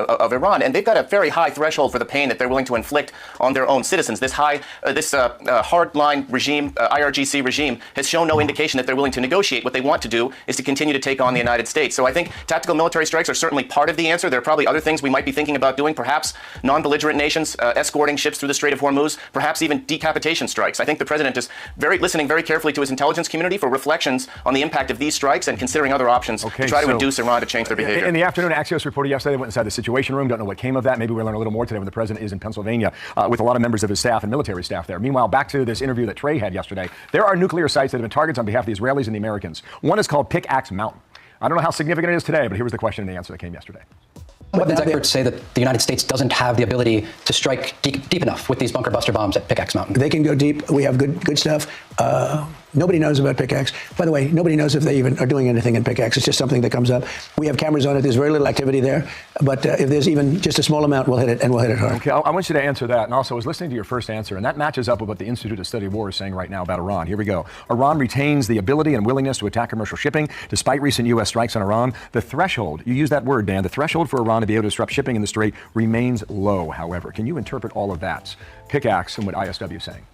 of Iran, and they've got a very high threshold for the pain that they're willing to inflict on their own citizens. This hardline regime, IRGC regime, has shown no indication that they're willing to negotiate. What they want to do is to continue to take on the United States. So I think tactical military strikes are certainly part of the answer. There are probably other things we might be thinking about doing, perhaps non-belligerent nations escorting ships through the Strait of Hormuz, perhaps even decapitation strikes. I think the president is listening very carefully to his intelligence community for reflections on the impact of these strikes and considering other options to try to induce Iran to change their behavior. In the afternoon, Axios reported yesterday they went inside the Situation Room. Don't know what came of that. Maybe we'll learn a little more today when the president is in Pennsylvania with a lot of members of his staff and military staff there. Meanwhile, back to this interview that Trey had yesterday. There are nuclear sites that have been targets on behalf of the Israelis and the Americans. One is called Pickaxe Mountain. I don't know how significant it is today, but here was the question and the answer that came yesterday. Weapons experts say that the United States doesn't have the ability to strike deep enough with these bunker buster bombs at Pickaxe Mountain. They can go deep. We have good stuff. Nobody knows about Pickaxe. By the way, nobody knows if they even are doing anything in Pickaxe. It's just something that comes up. We have cameras on it. There's very little activity there. But if there's even just a small amount, we'll hit it, and we'll hit it hard. Okay, I want you to answer that. And also, I was listening to your first answer, and that matches up with what the Institute of Study of War is saying right now about Iran. Here we go. Iran retains the ability and willingness to attack commercial shipping despite recent U.S. strikes on Iran. The threshold, you use that word, Dan, the threshold for Iran to be able to disrupt shipping in the Strait remains low, however. Can you interpret all of that? Pickaxe and what ISW is saying.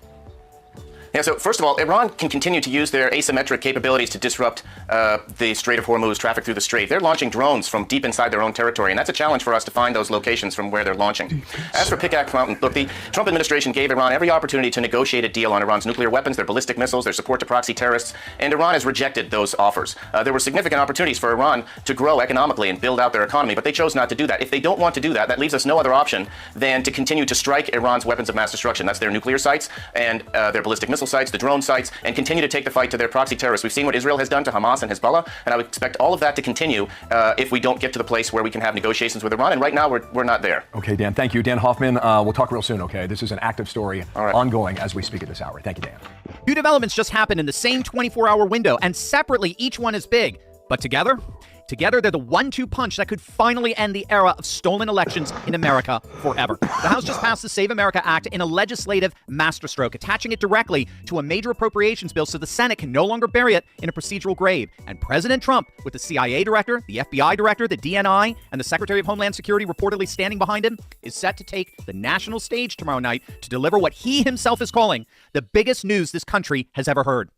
Yeah, so first of all, Iran can continue to use their asymmetric capabilities to disrupt the Strait of Hormuz, traffic through the Strait. They're launching drones from deep inside their own territory, and that's a challenge for us to find those locations from where they're launching. As for Pickaxe Mountain, look, the Trump administration gave Iran every opportunity to negotiate a deal on Iran's nuclear weapons, their ballistic missiles, their support to proxy terrorists, and Iran has rejected those offers. There were significant opportunities for Iran to grow economically and build out their economy, but they chose not to do that. If they don't want to do that, that leaves us no other option than to continue to strike Iran's weapons of mass destruction. That's their nuclear sites and their ballistic missile sites, the drone sites, and continue to take the fight to their proxy terrorists. We've seen what Israel has done to Hamas and Hezbollah, and I would expect all of that to continue if we don't get to the place where we can have negotiations with Iran, and right now we're not there. Okay, Dan, thank you. Dan Hoffman, we'll talk real soon, okay? This is an active story ongoing as we speak at this hour. Thank you, Dan. Two developments just happened in the same 24-hour window, and separately, each one is big. But together, they're the 1-2 punch that could finally end the era of stolen elections in America forever. The House just passed the Save America Act in a legislative masterstroke, attaching it directly to a major appropriations bill so the Senate can no longer bury it in a procedural grave. And President Trump, with the CIA director, the FBI director, the DNI, and the Secretary of Homeland Security reportedly standing behind him, is set to take the national stage tomorrow night to deliver what he himself is calling the biggest news this country has ever heard.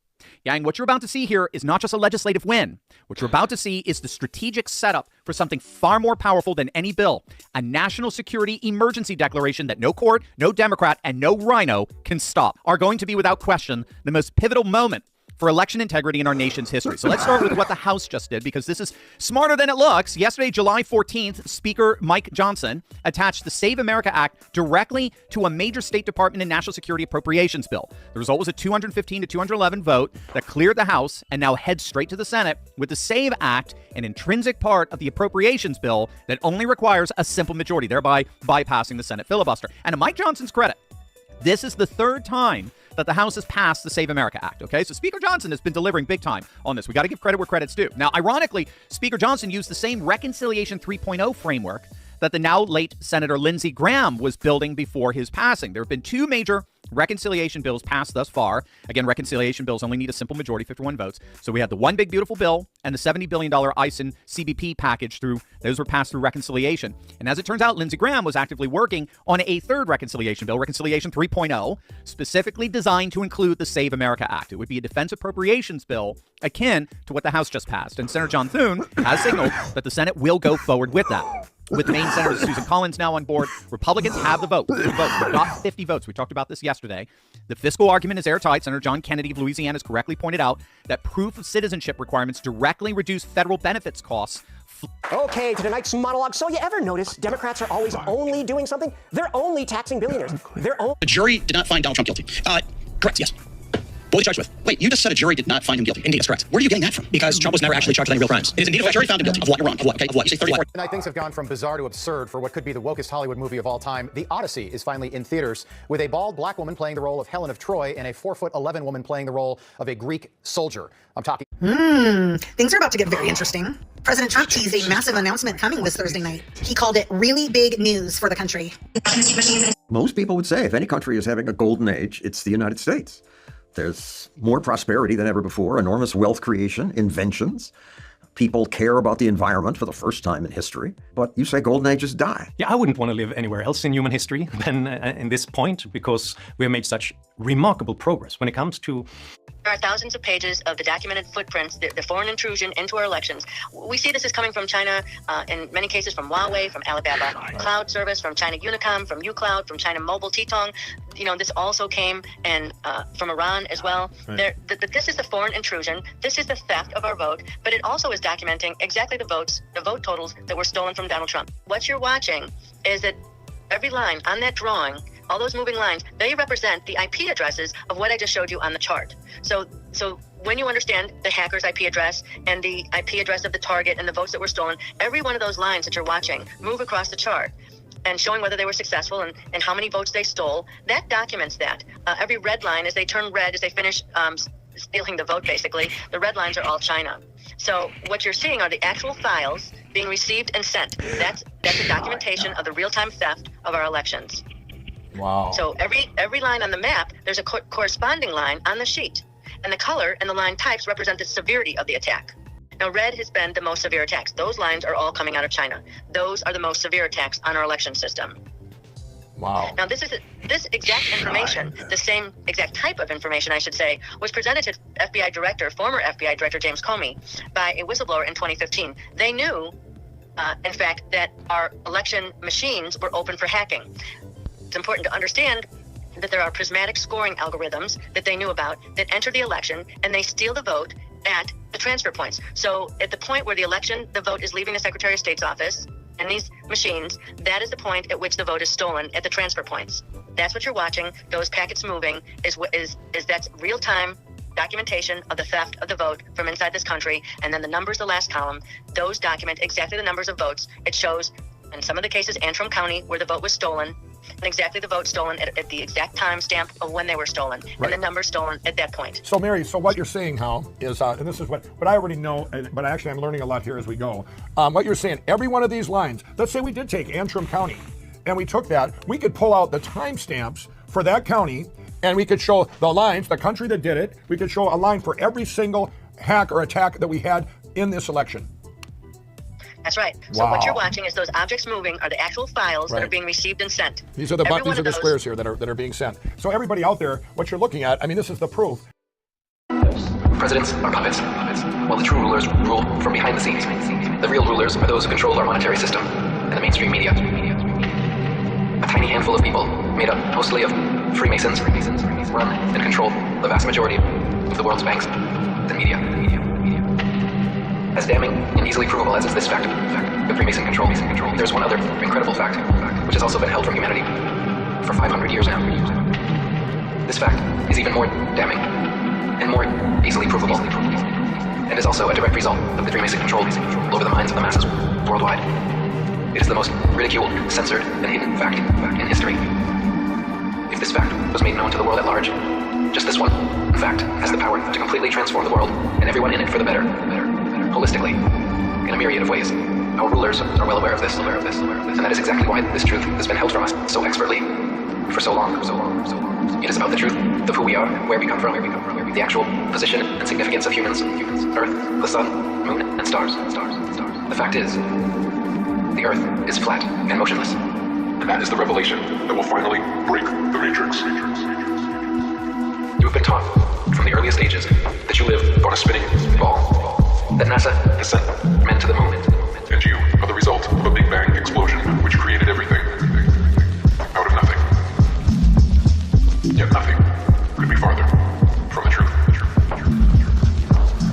Gang, what you're about to see here is not just a legislative win. What you're about to see is the strategic setup for something far more powerful than any bill, a national security emergency declaration that no court, no Democrat, and no rhino can stop, are going to be without question the most pivotal moment for election integrity in our nation's history. So let's start with what the House just did, because this is smarter than it looks. Yesterday, July 14th, Speaker Mike Johnson attached the Save America Act directly to a major State Department and national security appropriations bill. The result was a 215 to 211 vote that cleared the House and now heads straight to the Senate with the Save Act, an intrinsic part of the appropriations bill that only requires a simple majority, thereby bypassing the Senate filibuster. And to Mike Johnson's credit, this is the third time that the House has passed the Save America Act, okay? So Speaker Johnson has been delivering big time on this. We got to give credit where credit's due. Now, ironically, Speaker Johnson used the same Reconciliation 3.0 framework that the now late Senator Lindsey Graham was building before his passing. There have been two major reconciliation bills passed thus far. Again, reconciliation bills only need a simple majority, 51 votes. So we had the one big beautiful bill and the $70 billion ICE CBP package through. Those were passed through reconciliation. And as it turns out, Lindsey Graham was actively working on a third reconciliation bill, Reconciliation 3.0, specifically designed to include the Save America Act. It would be a defense appropriations bill akin to what the House just passed. And Senator John Thune has signaled that the Senate will go forward with that. With Maine Senator Susan Collins now on board, Republicans have the vote. We've got 50 votes. We talked about this yesterday. The fiscal argument is airtight. Senator John Kennedy of Louisiana has correctly pointed out that proof of citizenship requirements directly reduce federal benefits costs. Okay, to tonight's monologue. So you ever notice Democrats are always only doing something? They're only taxing billionaires. The jury did not find Donald Trump guilty. Correct, yes. What was he charged with? Wait, you just said a jury did not find him guilty. Indeed, that's correct. Where are you getting that from? Because Trump was never actually charged with any real crimes. It is indeed a jury found him guilty. Of what? You're wrong. Of what? Okay, of what? You say 34. Tonight, things have gone from bizarre to absurd for what could be the wokest Hollywood movie of all time. The Odyssey is finally in theaters, with a bald black woman playing the role of Helen of Troy and a 4'11" woman playing the role of a Greek soldier. I'm talking. Things are about to get very interesting. President Trump teased a massive announcement coming this Thursday night. He called it really big news for the country. Most people would say if any country is having a golden age, it's the United States. There's more prosperity than ever before, enormous wealth creation, inventions. People care about the environment for the first time in history, but you say golden ages die. Yeah, I wouldn't want to live anywhere else in human history than in this point, because we have made such remarkable progress when it comes to... There are thousands of pages of the documented footprints, the foreign intrusion into our elections. We see this is coming from China, in many cases from Huawei, from Alibaba Cloud Service, from China Unicom, from uCloud, from China Mobile Titong. This also came from Iran as well. Right. This is the foreign intrusion. This is the theft of our vote, but it also is documenting exactly the vote totals that were stolen from Donald Trump. What you're watching is that every line on that drawing, all those moving lines, they represent the IP addresses of what I just showed you on the chart. So when you understand the hacker's IP address and the IP address of the target and the votes that were stolen, every one of those lines that you're watching move across the chart and showing whether they were successful and how many votes they stole, that documents that. Every red line, as they turn red, as they finish stealing the vote, basically, the red lines are all China. So what you're seeing are the actual files being received and sent. That's a documentation of the real-time theft of our elections. Wow. So every line on the map, there's a corresponding line on the sheet. And the color and the line types represent the severity of the attack. Now, red has been the most severe attacks. Those lines are all coming out of China. Those are the most severe attacks on our election system. Wow. Now, this exact information, the same exact type of information, I should say, was presented to former FBI Director James Comey by a whistleblower in 2015. They knew, in fact, that our election machines were open for hacking. It's important to understand that there are prismatic scoring algorithms that they knew about that enter the election, and they steal the vote at the transfer points. So at the point where the vote is leaving the Secretary of State's office and these machines, that is the point at which the vote is stolen at the transfer points. That's what you're watching. Those packets moving that's real-time documentation of the theft of the vote from inside this country. And then the numbers, the last column, those document exactly the numbers of votes. It shows, in some of the cases, Antrim County, where the vote was stolen, and exactly the vote stolen at the exact time stamp of when they were stolen, and the number stolen at that point. So, Mary, what you're saying, Hal, is, and this is what I already know, but actually I'm learning a lot here as we go. What you're saying, every one of these lines, let's say we did take Antrim County, and we took that, we could pull out the timestamps for that county, and we could show the lines, the country that did it, we could show a line for every single hack or attack that we had in this election. That's right. So what you're watching is those objects moving are the actual files that are being received and sent. These are the squares here that are being sent. So everybody out there, what you're looking at, I mean, this is the proof. Presidents are puppets, while the true rulers rule from behind the scenes. The real rulers are those who control our monetary system and the mainstream media. A tiny handful of people, made up mostly of Freemasons, run and control the vast majority of the world's banks and media. As damning and easily provable as is this fact, the Freemason control, there's one other incredible fact, which has also been held from humanity for 500 years now. This fact is even more damning and more easily provable, and is also a direct result of the Freemason control over the minds of the masses worldwide. It is the most ridiculed, censored, and hidden fact in history. If this fact was made known to the world at large, just this one fact has the power to completely transform the world and everyone in it for the better. Holistically, in a myriad of ways. Our rulers are well aware of this, and that is exactly why this truth has been held from us so expertly for so long. It is about the truth of who we are, where we come from, the actual position and significance of humans, Earth, the sun, moon, and stars. The fact is, the Earth is flat and motionless. And that is the revelation that will finally break the Matrix. You have been taught from the earliest ages that you live on a spinning ball. That NASA has sent men to the moon. And you are the result of a Big Bang explosion, which created everything out of nothing. Yet nothing could be farther from the truth.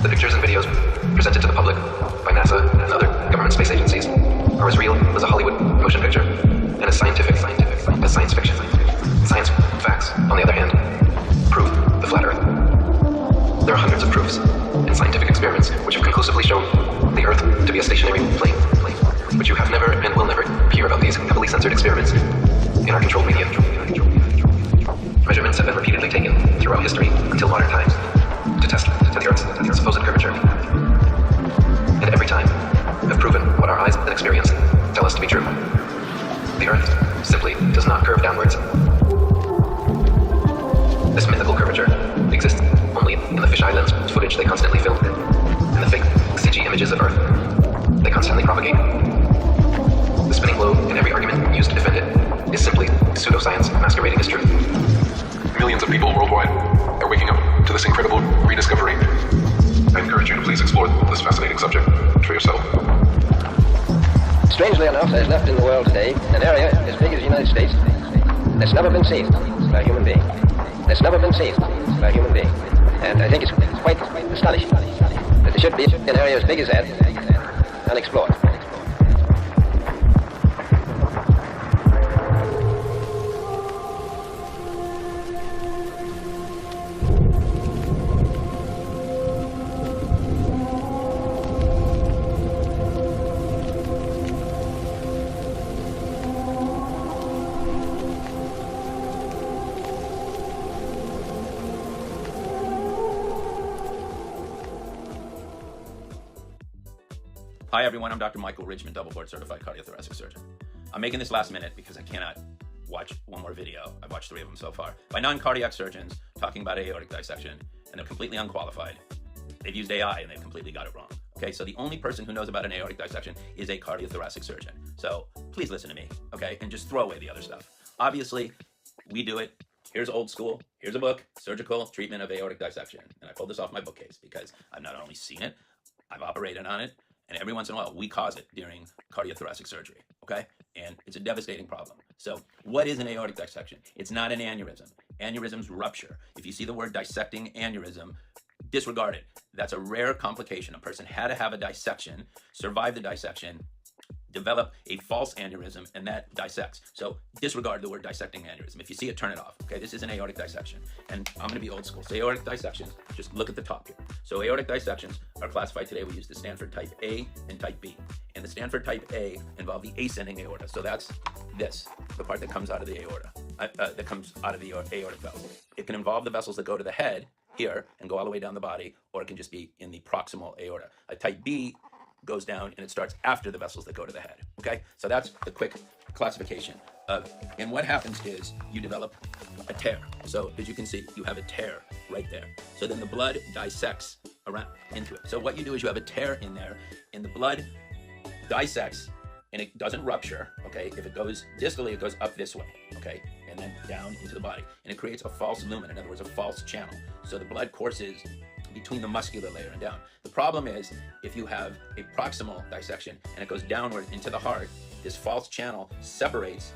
The pictures and videos presented to the public by NASA and other government space agencies are as real as a Hollywood motion picture and as scientific as science fiction. Science facts, on the other hand, prove the flat Earth. There are hundreds of proofs and scientific experiments which have conclusively shown the Earth to be a stationary plane, but you have never and will never hear about these heavily censored experiments in our controlled media. Measurements have been repeatedly taken throughout history until modern times to test the Earth's supposed curvature, and every time have proven what our eyes and experience tell us to be true. The Earth simply does not curve downwards. This mythical curvature exists only in the fisheye lens footage they constantly film, and the fake CG images of Earth they constantly propagate. The spinning globe and every argument used to defend it is simply pseudoscience masquerading as truth. Millions of people worldwide are waking up to this incredible rediscovery. I encourage you to please explore this fascinating subject for yourself. Strangely enough, there's left in the world today an area as big as the United States that's never been seen by a human being. That's never been seen by a human being. And I think it's quite astonishing that there should be an area as big as that unexplored. Hi everyone, I'm Dr. Michael Ridgman, double board certified cardiothoracic surgeon. I'm making this last minute because I cannot watch one more video. I've watched 3 of them so far by non-cardiac surgeons talking about aortic dissection, and they're completely unqualified. They've used AI and they've completely got it wrong. Okay, so the only person who knows about an aortic dissection is a cardiothoracic surgeon. So please listen to me, okay, and just throw away the other stuff. Obviously, we do it. Here's old school. Here's a book, Surgical Treatment of Aortic Dissection. And I pulled this off my bookcase because I've not only seen it, I've operated on it, and every once in a while, we cause it during cardiothoracic surgery, okay? And it's a devastating problem. So what is an aortic dissection? It's not an aneurysm. Aneurysms rupture. If you see the word dissecting aneurysm, disregard it. That's a rare complication. A person had to have a dissection, survive the dissection, develop a false aneurysm, and that dissects. So disregard the word dissecting aneurysm. If you see it, turn it off. Okay, this is an aortic dissection. And I'm going to be old school. So aortic dissections, just look at the top here. So aortic dissections are classified today. We use the Stanford type A and type B. And the Stanford type A involve the ascending aorta. So that's this, the part that comes out of the aorta, that comes out of the aortic vessel. It can involve the vessels that go to the head here and go all the way down the body, or it can just be in the proximal aorta. A type B goes down and it starts after the vessels that go to the head. Okay, so that's the quick classification of, and what happens is you develop a tear. So as you can see, you have a tear right there. So then the blood dissects around into it. So what you do is you have a tear in there, and the blood dissects, and it doesn't rupture. Okay, if it goes distally, it goes up this way. Okay, and then down into the body, and it creates a false lumen. In other words, a false channel. So the blood courses between the muscular layer and down. The problem is if you have a proximal dissection and it goes downward into the heart, this false channel separates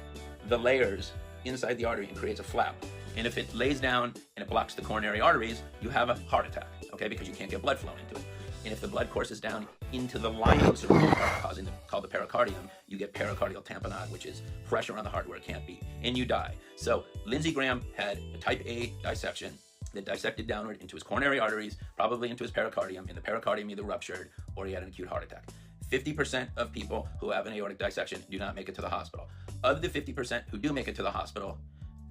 the layers inside the artery and creates a flap. And if it lays down and it blocks the coronary arteries, you have a heart attack, okay, because you can't get blood flow into it. And if the blood courses down into the lining cerebral part, called the pericardium, you get pericardial tamponade, which is pressure on the heart where it can't be, and you die. So Lindsey Graham had a type A dissection that dissected downward into his coronary arteries, probably into his pericardium, and the pericardium either ruptured or he had an acute heart attack. 50% of people who have an aortic dissection do not make it to the hospital. Of the 50% who do make it to the hospital,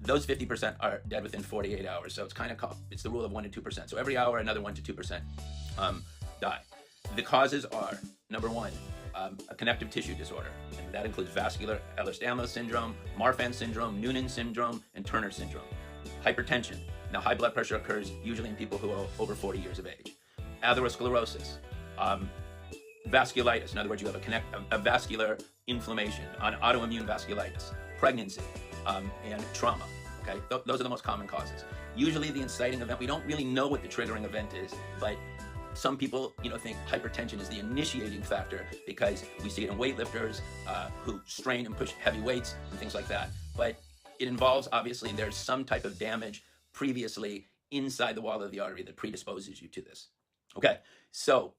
those 50% are dead within 48 hours. So it's kind of, it's the rule of 1 to 2%. So every hour, another 1 to 2% die. The causes are, number one, a connective tissue disorder. And that includes vascular Ehlers-Danlos syndrome, Marfan syndrome, Noonan syndrome, and Turner syndrome. Hypertension. Now, high blood pressure occurs usually in people who are over 40 years of age. Atherosclerosis. Vasculitis. In other words, you have a vascular inflammation, an autoimmune vasculitis. Pregnancy, and trauma. Okay, those are the most common causes. Usually the inciting event, we don't really know what the triggering event is, but some people, think hypertension is the initiating factor because we see it in weightlifters who strain and push heavy weights and things like that. But it involves, obviously, there's some type of damage previously inside the wall of the artery that predisposes you to this. Okay, so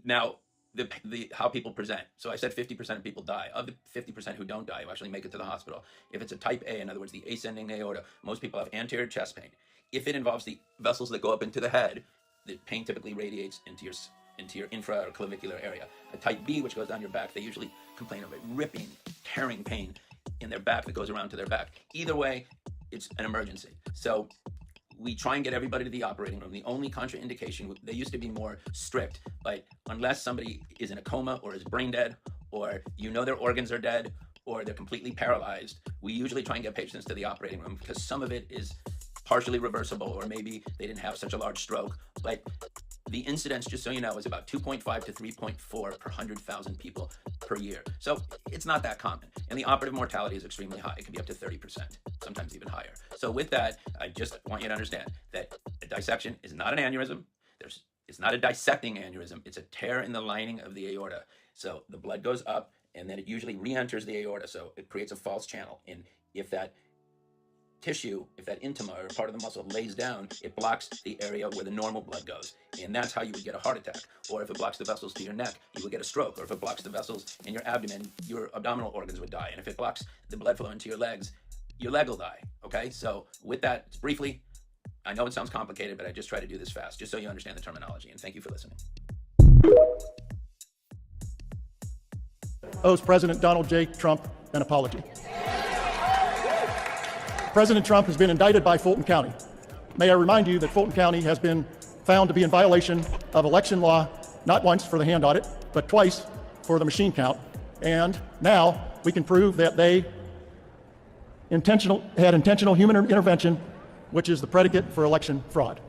now the how people present. So I said 50% of people die. Of the 50% who don't die, who actually make it to the hospital, if it's a type A, in other words, the ascending aorta, most people have anterior chest pain. If it involves the vessels that go up into the head, the pain typically radiates into your infra or clavicular area. A type B, which goes down your back, they usually complain of a ripping, tearing pain in their back that goes around to their back. Either way, it's an emergency. So we try and get everybody to the operating room. The only contraindication, they used to be more strict, but unless somebody is in a coma or is brain dead, or their organs are dead, or they're completely paralyzed, we usually try and get patients to the operating room because some of it is partially reversible, or maybe they didn't have such a large stroke. But The incidence, just so you know, is about 2.5 to 3.4 per 100,000 people per year. So it's not that common. And the operative mortality is extremely high. It can be up to 30%, sometimes even higher. So with that, I just want you to understand that a dissection is not an aneurysm. It's not a dissecting aneurysm. It's a tear in the lining of the aorta. So the blood goes up, and then it usually re-enters the aorta. So it creates a false channel. And if that tissue, if that intima or part of the muscle lays down, it blocks the area where the normal blood goes. And that's how you would get a heart attack. Or if it blocks the vessels to your neck, you would get a stroke. Or if it blocks the vessels in your abdomen, your abdominal organs would die. And if it blocks the blood flow into your legs, your leg will die. Okay? So with that, briefly, I know it sounds complicated, but I just try to do this fast, just so you understand the terminology. And thank you for listening. Owes President Donald J. Trump an apology. President Trump has been indicted by Fulton County. May I remind you that Fulton County has been found to be in violation of election law, not once for the hand audit, but twice for the machine count. And now we can prove that they had intentional human intervention, which is the predicate for election fraud.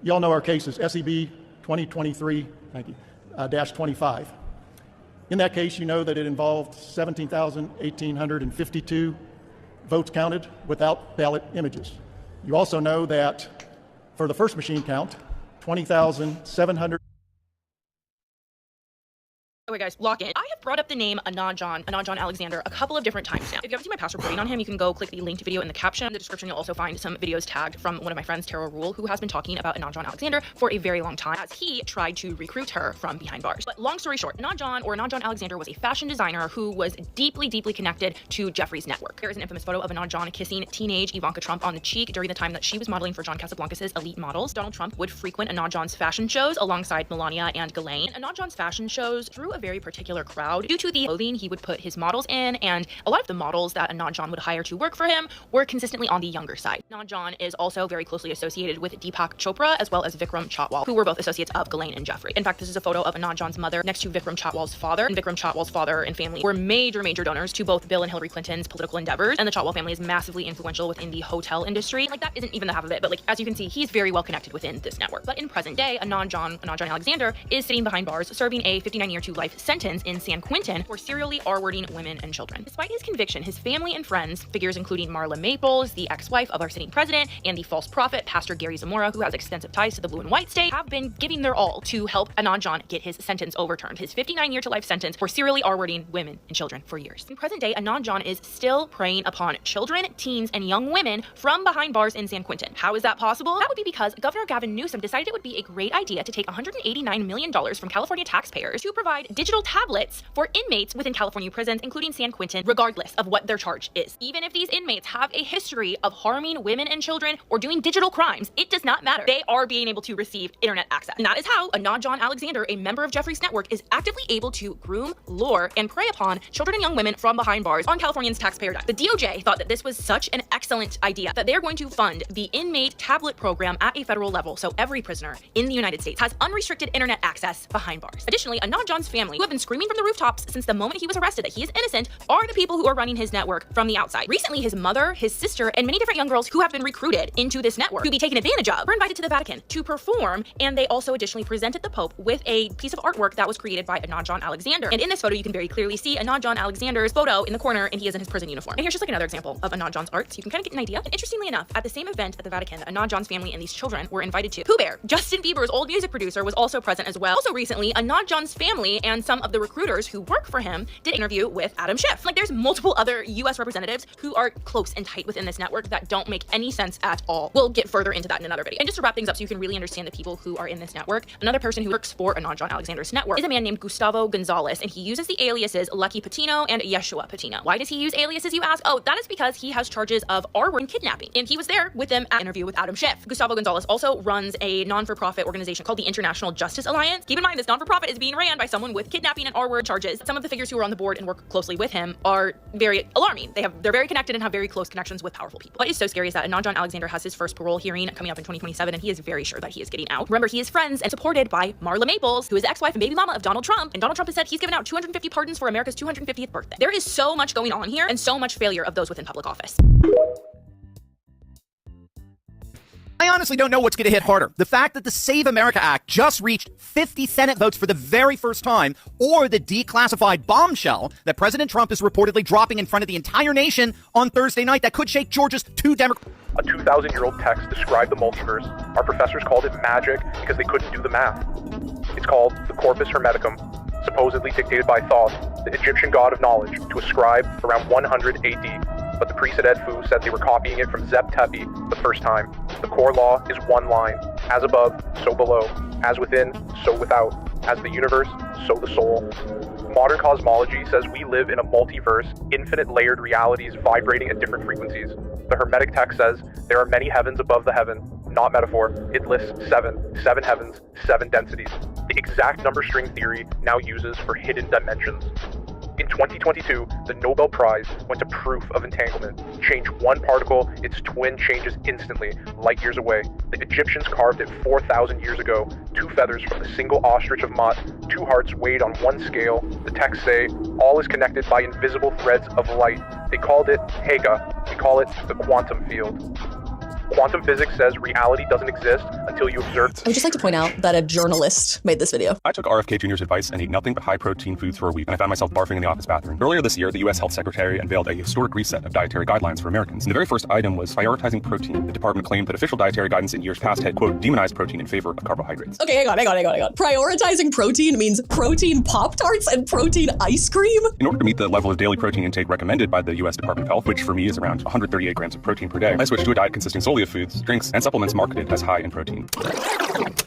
You all know our case is SEB 2023, thank you, -25. In that case, you know that it involved 17,152 votes counted without ballot images. You also know that for the first machine count, 20,700. Okay, guys, lock in. I have brought up the name Anand John Alexander a couple of different times now. If you haven't seen my past reporting on him, you can go click the linked video in the caption. In the description, you'll also find some videos tagged from one of my friends, Tara Rule, who has been talking about Anand John Alexander for a very long time, as he tried to recruit her from behind bars. But long story short, Anand John Alexander was a fashion designer who was deeply, deeply connected to Jeffrey's network. There is an infamous photo of Anand John kissing teenage Ivanka Trump on the cheek during the time that she was modeling for John Casablancas' Elite Models. Donald Trump would frequent Anand John's fashion shows alongside Melania and Ghislaine. Anand John's fashion shows drew a very particular crowd due to the clothing he would put his models in, and a lot of the models that Anand John would hire to work for him were consistently on the younger side. Anand John is also very closely associated with Deepak Chopra as well as Vikram Chatwal, who were both associates of Ghislaine and Jeffrey. In fact, this is a photo of Anand John's mother next to Vikram Chatwal's father, and Vikram Chatwal's father and family were major donors to both Bill and Hillary Clinton's political endeavors, and the Chatwal family is massively influential within the hotel industry. Like, that isn't even the half of it, but like, as you can see, he's very well connected within this network. But in present day, Anand John Alexander is sitting behind bars serving a 59-year to life sentence in San Quentin for serially R-wording women and children. Despite his conviction, his family and friends, figures including Marla Maples, the ex-wife of our sitting president, and the false prophet, Pastor Gary Zamora, who has extensive ties to the blue and white state, have been giving their all to help Anand John get his sentence overturned, his 59-year to life sentence for serially R-wording women and children for years. In present day, Anand John is still preying upon children, teens, and young women from behind bars in San Quentin. How is that possible? That would be because Governor Gavin Newsom decided it would be a great idea to take $189 million from California taxpayers to provide digital tablets for inmates within California prisons, including San Quentin, regardless of what their charge is. Even if these inmates have a history of harming women and children or doing digital crimes, it does not matter. They are being able to receive internet access. And that is how Anand John Alexander, a member of Jeffrey's network, is actively able to groom, lure, and prey upon children and young women from behind bars on Californians' taxpayer dime. The DOJ thought that this was such an excellent idea that they're going to fund the inmate tablet program at a federal level, so every prisoner in the United States has unrestricted internet access behind bars. Additionally, Anand John's family, who have been screaming from the rooftops since the moment he was arrested that he is innocent, are the people who are running his network from the outside. Recently, his mother, his sister, and many different young girls who have been recruited into this network to be taken advantage of were invited to the Vatican to perform, and they also additionally presented the Pope with a piece of artwork that was created by Anand John Alexander. And in this photo, you can very clearly see Anand John Alexander's photo in the corner, and he is in his prison uniform. And here's just like another example of Anand John's art, so you can kind of get an idea. And interestingly enough, at the same event at the Vatican that Anand John's family and these children were invited to, Pooh Bear, Justin Bieber's old music producer, was also present as well. Also recently, Anand John's family and some of the recruiters who work for him did an interview with Adam Schiff. Like, there's multiple other U.S. representatives who are close and tight within this network that don't make any sense at all. We'll get further into that in another video. And just to wrap things up so you can really understand the people who are in this network, another person who works for Anand John Alexander's network is a man named Gustavo Gonzalez, and he uses the aliases Lucky Patino and Yeshua Patino. Why does he use aliases, you ask? Oh, that is because he has charges of R-word and kidnapping, and he was there with them at an interview with Adam Schiff. Gustavo Gonzalez also runs a non-for-profit organization called the International Justice Alliance. Keep in mind, this non-for-profit is being ran by someone with kidnapping and R-word charges. Some of the figures who are on the board and work closely with him are very alarming. They're very connected and have very close connections with powerful people. What is so scary is that Anand John Alexander has his first parole hearing coming up in 2027, and he is very sure that he is getting out. Remember, he is friends and supported by Marla Maples, who is the ex-wife and baby mama of Donald Trump, and Donald Trump has said he's given out 250 pardons for America's 250th birthday. There is so much going on here and so much failure of those within public office. I honestly don't know what's going to hit harder. The fact that the Save America Act just reached 50 Senate votes for the very first time, or the declassified bombshell that President Trump is reportedly dropping in front of the entire nation on Thursday night that could shake Georgia's two Democrats. A 2,000-year-old text described the multiverse. Our professors called it magic because they couldn't do the math. It's called the Corpus Hermeticum, supposedly dictated by Thoth, the Egyptian god of knowledge, to a scribe around 100 AD. But the priest at Edfu said they were copying it from Zeb Tepi the first time. The core law is one line. As above, so below. As within, so without. As the universe, so the soul. Modern cosmology says we live in a multiverse, infinite layered realities vibrating at different frequencies. The Hermetic text says there are many heavens above the heaven, not metaphor. It lists 7 heavens, 7 densities. The exact number string theory now uses for hidden dimensions. In 2022, the Nobel Prize went to proof of entanglement. Change one particle, its twin changes instantly, light years away. The Egyptians carved it 4,000 years ago. 2 feathers from the single ostrich of Mut, 2 hearts weighed on one scale. The texts say, all is connected by invisible threads of light. They called it Haga. We call it the quantum field. Quantum physics says reality doesn't exist until you observe. I would just like to point out that a journalist made this video. I took RFK Jr.'s advice and ate nothing but high-protein foods for a week, and I found myself barfing in the office bathroom. Earlier this year, the U.S. Health Secretary unveiled a historic reset of dietary guidelines for Americans. And the very first item was prioritizing protein. The department claimed that official dietary guidance in years past had, quote, demonized protein in favor of carbohydrates. Okay, hang on. Prioritizing protein means protein Pop-Tarts and protein ice cream? In order to meet the level of daily protein intake recommended by the U.S. Department of Health, which for me is around 138 grams of protein per day, I switched to a diet consisting solely of foods, drinks, and supplements marketed as high in protein.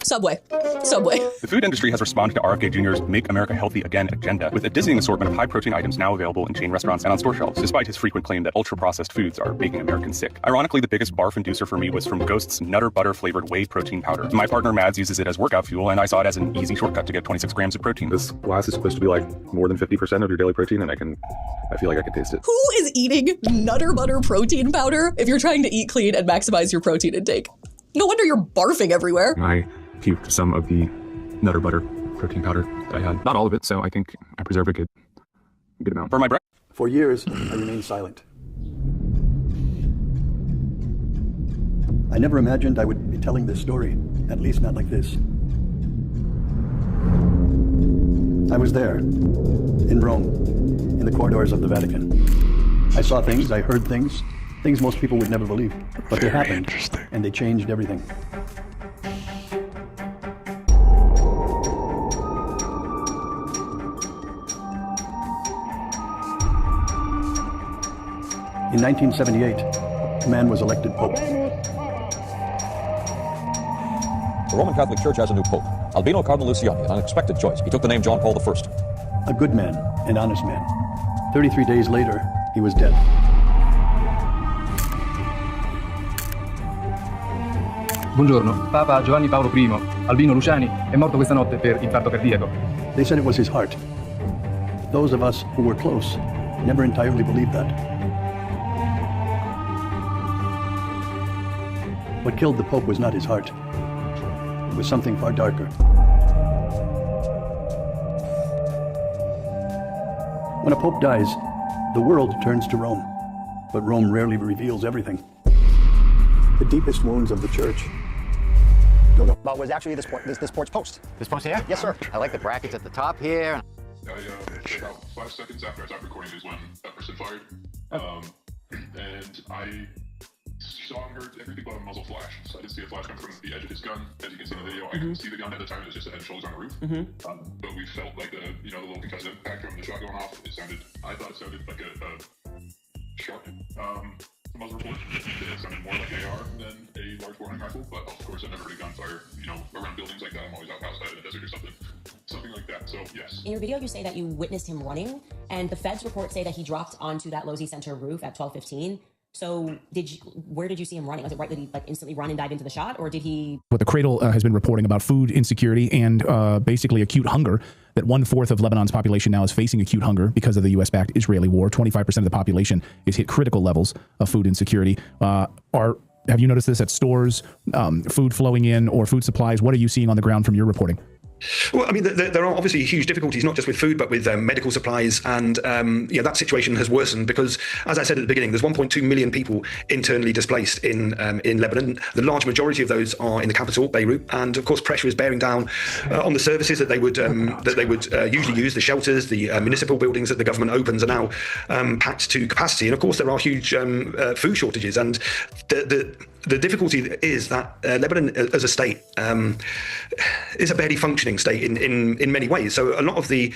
Subway. The food industry has responded to RFK Jr.'s Make America Healthy Again agenda with a dizzying assortment of high-protein items now available in chain restaurants and on store shelves, despite his frequent claim that ultra-processed foods are making Americans sick. Ironically, the biggest barf inducer for me was from Ghost's Nutter Butter-flavored whey protein powder. My partner Mads uses it as workout fuel, and I saw it as an easy shortcut to get 26 grams of protein. This glass is supposed to be like more than 50% of your daily protein, and I feel like I can taste it. Who is eating Nutter Butter protein powder if you're trying to eat clean and maximize your protein intake? No wonder you're barfing everywhere. I puked some of the Nutter Butter protein powder that I had. Not all of it, so I think I preserved a good amount. For my breakfast. For years, I remained silent. I never imagined I would be telling this story, at least not like this. I was there, in Rome, in the corridors of the Vatican. I saw things, I heard things most people would never believe. But they happened, and they changed everything. In 1978, a man was elected Pope. The Roman Catholic Church has a new Pope, Albino Cardinal Luciani, an unexpected choice. He took the name John Paul I. A good man, an honest man. 33 days later, he was dead. Buongiorno, Papa Giovanni Paolo I, Albino Luciani, è morto questa notte per infarto cardiaco. They said it was his heart. Those of us who were close never entirely believed that. What killed the Pope was not his heart. It was something far darker. When a Pope dies, the world turns to Rome, but Rome rarely reveals everything. The deepest wounds of the church. But was actually this porch post. This post here? Yes, sir. I like the brackets at the top here. About 5 seconds after I stopped recording is when that person fired. And I saw and heard everything but a muzzle flash. So I did see a flash come from the edge of his gun. As you can see in the video, I couldn't see the gun at the time. It was just a head and shoulders on the roof. But we felt like the little concussive impact from the shot going off. I thought it sounded like a sharp muzzle report. It sounded more like AR than a large bore hunting rifle. But of course, I've never heard a gunfire, around buildings like that. I'm always out outside in the desert or something like that. So yes. In your video, you say that you witnessed him running, and the feds report say that he dropped onto that Losey Center roof at 12:15. So where did you see him running? Was it right that he instantly run and dive into the shot, or did he? What the Cradle has been reporting about food insecurity and basically acute hunger, that 1/4 of Lebanon's population now is facing acute hunger because of the U.S.-backed Israeli war. 25% of the population is hit critical levels of food insecurity. Have you noticed this at stores, food flowing in or food supplies? What are you seeing on the ground from your reporting? Well, I mean, there are obviously huge difficulties, not just with food, but with medical supplies. And that situation has worsened because, as I said at the beginning, there's 1.2 million people internally displaced in Lebanon. The large majority of those are in the capital, Beirut. And of course, pressure is bearing down on the services that they would usually use. The shelters, the municipal buildings that the government opens are now packed to capacity. And of course, there are huge food shortages. And the difficulty is that Lebanon as a state is a barely functioning state in many ways. So a lot of the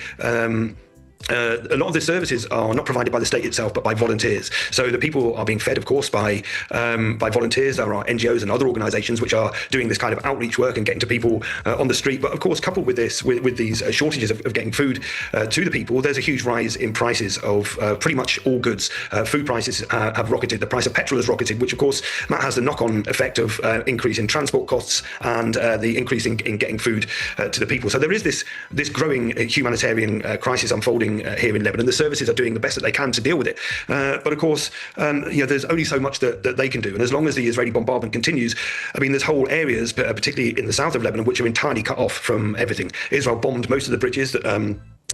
services are not provided by the state itself, but by volunteers. So the people are being fed, of course, by volunteers. There are NGOs and other organisations which are doing this kind of outreach work and getting to people on the street. But of course, coupled with this, with these shortages of getting food to the people, there's a huge rise in prices of pretty much all goods. Food prices have rocketed. The price of petrol has rocketed, which of course, Matt, has the knock-on effect of increase in transport costs and the increase in getting food to the people. So there is this growing humanitarian crisis unfolding here in Lebanon. The services are doing the best that they can to deal with it. But of course, there's only so much that they can do. And as long as the Israeli bombardment continues, I mean, there's whole areas, particularly in the south of Lebanon, which are entirely cut off from everything. Israel bombed most of the bridges that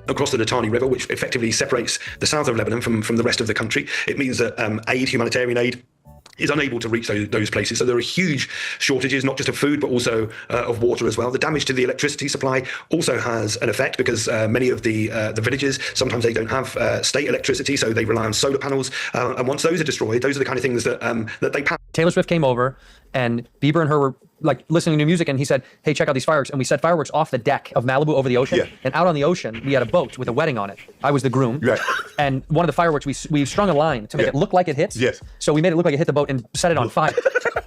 across the Litani River, which effectively separates the south of Lebanon from the rest of the country. It means that humanitarian aid, is unable to reach those places. So there are huge shortages, not just of food, but also of water as well. The damage to the electricity supply also has an effect because many of the villages, sometimes they don't have state electricity, so they rely on solar panels. And once those are destroyed, those are the kind of things that they pass. Taylor Swift came over, and Bieber and her were like listening to music, and he said, hey, check out these fireworks. And we set fireworks off the deck of Malibu over the ocean. Yeah. And out on the ocean, we had a boat with a wedding on it. I was the groom. Right. And one of the fireworks, we strung a line to make it look like it hits. Yes. So we made it look like it hit the boat and set it on fire.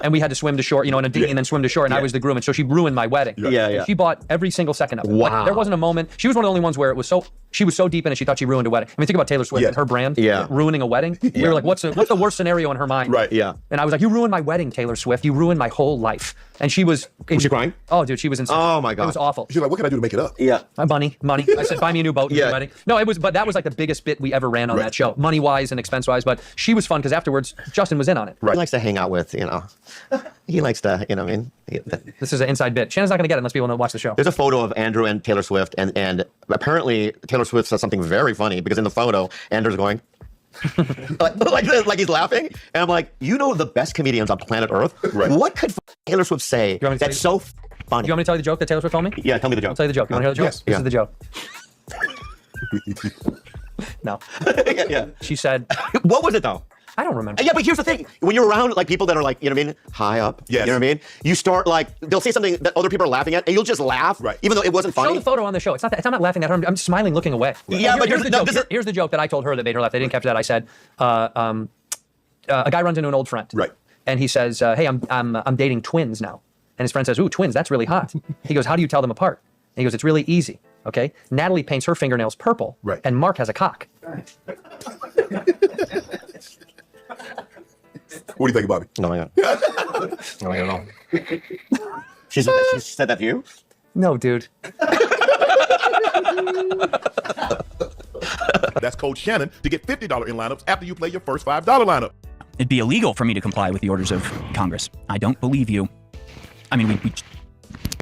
And we had to swim to shore, in a dinghy and then swim to shore. And I was the groom. And so she ruined my wedding. Yeah. She bought every single second of it. Wow. Like, there wasn't a moment. She was one of the only ones where it was she was so deep in it, she thought she ruined a wedding. I mean, think about Taylor Swift and her brand ruining a wedding. We were like, what's the worst scenario in her mind? Right. Yeah. And I was like, you ruined my wedding, Taylor Swift. You ruined my whole life. And she was she crying? Oh, dude, she was insane. Oh my God. It was awful. She's like, what can I do to make it up? Yeah. Money. I said, buy me a new boat. Yeah. Wedding. No, but that was like the biggest bit we ever ran on that show, money-wise and expense-wise. But she was fun because afterwards, Justin was in on it. Right. He likes to hang out with, he likes to, This is an inside bit. Shannon's not going to get it unless people don't watch the show. There's a photo of Andrew and Taylor Swift, and apparently Taylor Swift says something very funny because in the photo, Andrew's going, like he's laughing, and I'm like, the best comedians on planet Earth. Right. What could Taylor Swift say that's so funny? Do you want me to tell you the joke that Taylor Swift told me? Yeah, tell me the joke. I'll tell you the joke. You want to hear the joke? Yes. This is the joke. No. Yeah. She said, what was it though? I don't remember. Yeah, but here's the thing. When you're around people that are high up, you start you start something that other people are laughing at, and you'll just laugh, even though it wasn't funny. Show the photo on the show. It's not that I'm not laughing at her. I'm smiling, looking away. Right. Yeah, but here's the joke. Here's the joke that I told her that made her laugh. They didn't capture that. I said, a guy runs into an old friend, right? And he says, hey, I'm dating twins now. And his friend says, ooh, twins, that's really hot. He goes, how do you tell them apart? And he goes, it's really easy. Okay, Natalie paints her fingernails purple, and Mark has a cock. What do you think, Bobby? No, I don't know. She said that to you? No, dude. That's code Shannon to get $50 in lineups after you play your first $5 lineup. It'd be illegal for me to comply with the orders of Congress. I don't believe you. I mean,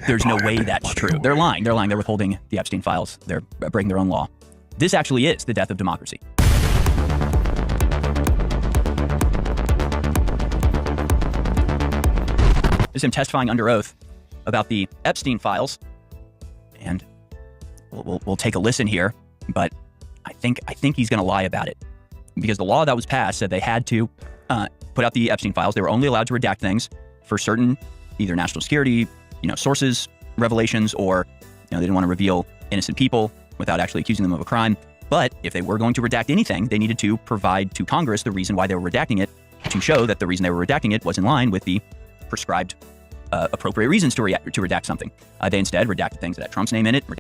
there's no way that's true. They're lying. They're withholding the Epstein files. They're breaking their own law. This actually is the death of democracy. This is him testifying under oath about the Epstein files, and we'll take a listen here. But I think he's going to lie about it because the law that was passed said they had to put out the Epstein files. They were only allowed to redact things for certain, either national security, sources, revelations, or they didn't want to reveal innocent people without actually accusing them of a crime. But if they were going to redact anything, they needed to provide to Congress the reason why they were redacting it, to show that the reason they were redacting it was in line with the prescribed appropriate reasons to redact something. They instead redacted things that had Trump's name in it,